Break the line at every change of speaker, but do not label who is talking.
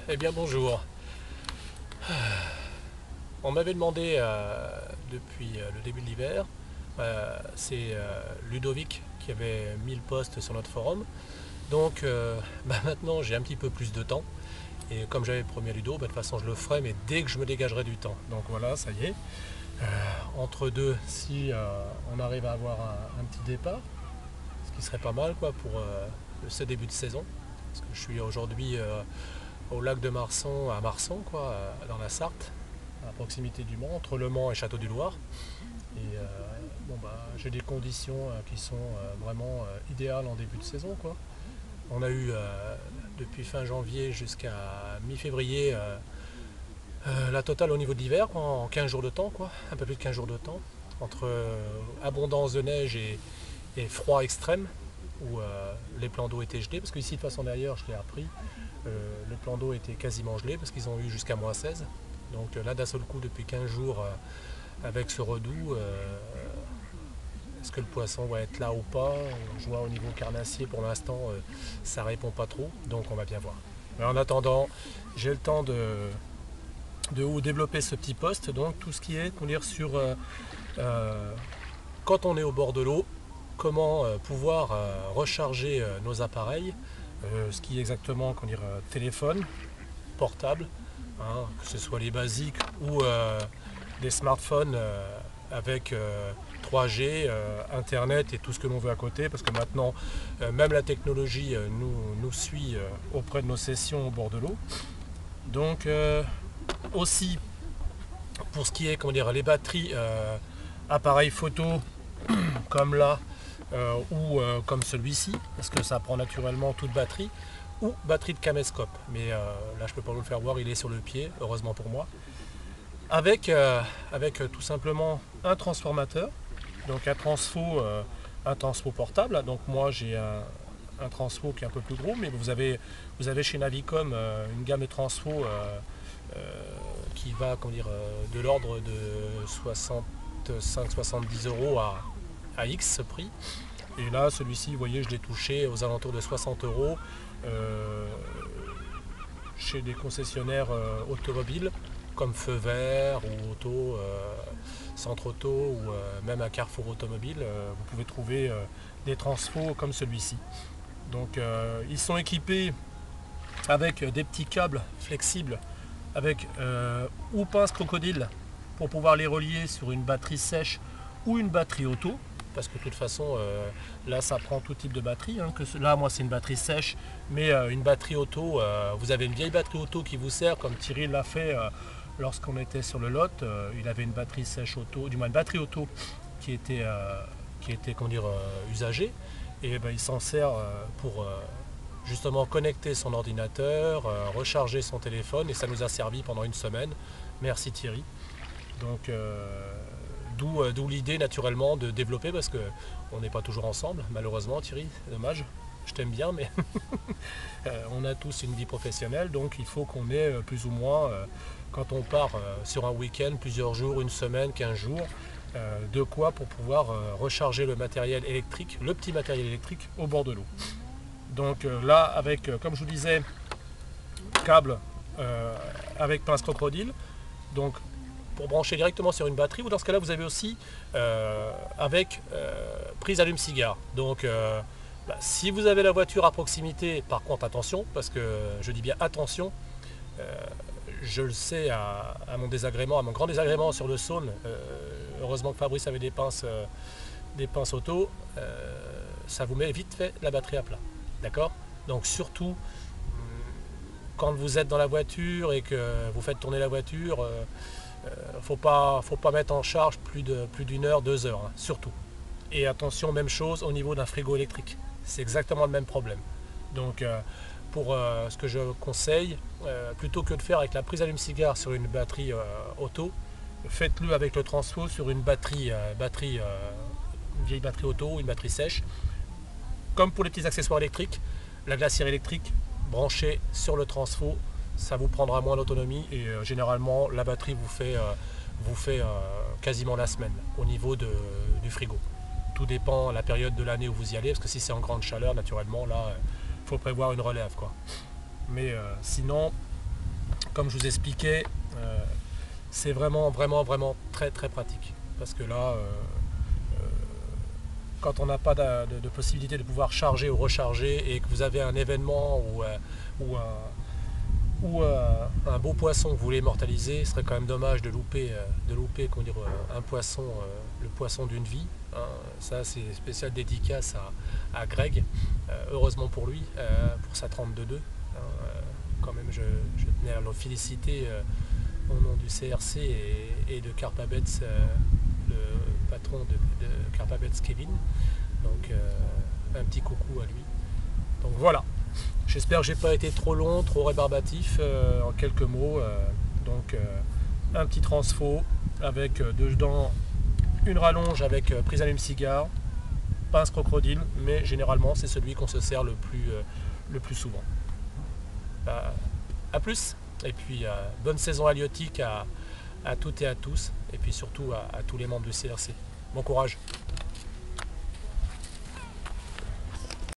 Eh bien bonjour. On m'avait demandé depuis le début de l'hiver, c'est Ludovic qui avait mis le post sur notre forum. Donc maintenant j'ai un petit peu plus de temps. Et comme j'avais promis à Ludo, de toute façon je le ferai, mais dès que je me dégagerai du temps. Donc voilà, ça y est. Entre deux, si on arrive à avoir un petit départ, ce qui serait pas mal quoi pour ce début de saison. Parce que je suis aujourd'hui au lac de Marsan, à Marsan, quoi, dans la Sarthe, à proximité du Mans, entre Le Mans et Château du Loir. Et bon, j'ai des conditions qui sont vraiment idéales en début de saison, quoi. On a eu depuis fin janvier jusqu'à mi-février la totale au niveau de l'hiver en 15 jours de temps, quoi, un peu plus de 15 jours de temps, entre abondance de neige et froid extrême, où les plans d'eau étaient gelés, parce qu'ici de façon d'ailleurs, je l'ai appris, le plan d'eau était quasiment gelé parce qu'ils ont eu jusqu'à -16. Donc là d'un seul coup depuis 15 jours avec ce redout, est-ce que le poisson va être là ou pas? Je vois au niveau carnassier pour l'instant ça répond pas trop, donc on va bien voir. Mais en attendant, j'ai le temps de vous développer ce petit poste, donc tout ce qui est qu'on dire sur quand on est au bord de l'eau, comment pouvoir recharger nos appareils, ce qui est exactement qu'on dire téléphone, portable, hein, que ce soit les basiques ou des smartphones avec 3G, Internet et tout ce que l'on veut à côté, parce que maintenant même la technologie nous suit auprès de nos sessions au bord de l'eau. Donc aussi pour ce qui est comment dire, les batteries appareils photo comme là ou comme celui-ci, parce que ça prend naturellement toute batterie, ou batterie de caméscope. Mais là je peux pas vous le faire voir, il est sur le pied, heureusement pour moi. Avec tout simplement un transformateur, donc un transfo portable. Donc moi j'ai un transfo qui est un peu plus gros, mais vous avez chez Navicom une gamme de transfo qui va comment dire, de l'ordre de 65-70 euros à X prix. Et là, celui-ci, vous voyez, je l'ai touché aux alentours de 60 euros chez des concessionnaires automobiles comme Feu Vert ou Centre Auto ou même à Carrefour Automobile. Vous pouvez trouver des transfos comme celui-ci. Donc ils sont équipés avec des petits câbles flexibles avec ou pince crocodile pour pouvoir les relier sur une batterie sèche ou une batterie auto, parce que de toute façon là ça prend tout type de batterie, hein, là moi c'est une batterie sèche, mais une batterie auto, vous avez une vieille batterie auto qui vous sert comme Thierry l'a fait lorsqu'on était sur le Lot, il avait une batterie sèche auto, du moins une batterie auto qui était comment dire, usagée, et il s'en sert pour justement connecter son ordinateur, recharger son téléphone, et ça nous a servi pendant une semaine. Merci Thierry. Donc d'où l'idée naturellement de développer, parce qu'on n'est pas toujours ensemble, malheureusement Thierry, c'est dommage. Je t'aime bien, mais on a tous une vie professionnelle, donc il faut qu'on ait plus ou moins, quand on part sur un week-end, plusieurs jours, une semaine, 15 jours, de quoi pour pouvoir recharger le matériel électrique, le petit matériel électrique au bord de l'eau. Donc là, avec, comme je vous disais, câble avec pince crocodile, donc pour brancher directement sur une batterie, ou dans ce cas-là, vous avez aussi avec prise allume-cigare. Donc si vous avez la voiture à proximité, par contre attention, parce que je dis bien attention, je le sais à mon désagrément, à mon grand désagrément sur le Saône, heureusement que Fabrice avait des pinces auto, ça vous met vite fait la batterie à plat. D'accord? Donc surtout, quand vous êtes dans la voiture et que vous faites tourner la voiture, faut pas mettre en charge plus d'une heure, 2 heures, hein, surtout. Et attention, même chose au niveau d'un frigo électrique. C'est exactement le même problème. Donc pour ce que je conseille, plutôt que de faire avec la prise allume-cigare sur une batterie auto, faites-le avec le transfo sur une une vieille batterie auto ou une batterie sèche. Comme pour les petits accessoires électriques, la glacière électrique branchée sur le transfo, ça vous prendra moins d'autonomie, et généralement la batterie vous fait quasiment la semaine au niveau du frigo. Tout dépend de la période de l'année où vous y allez, parce que si c'est en grande chaleur, naturellement, là, il faut prévoir une relève, quoi. Mais sinon, comme je vous expliquais, c'est vraiment très pratique. Parce que là, quand on n'a pas de possibilité de pouvoir charger ou recharger et que vous avez un événement ou un beau poisson que vous voulez immortaliser, ce serait quand même dommage de louper comment dire, un poisson, le poisson d'une vie. Hein. Ça, c'est spécial dédicace à Greg, heureusement pour lui, pour sa 32.2. Hein. Quand même, je tenais à le féliciter au nom du CRC et de Carpabets, le patron de Carpabets, Kevin. Donc, un petit coucou à lui. Donc voilà. J'espère que j'ai pas été trop long, trop rébarbatif en quelques mots. Donc un petit transfo avec dedans une rallonge avec prise allume-cigare, pince crocodile, mais généralement c'est celui qu'on se sert le plus souvent. A plus, et puis bonne saison halieutique à toutes et à tous, et puis surtout à tous les membres du CRC. Bon courage.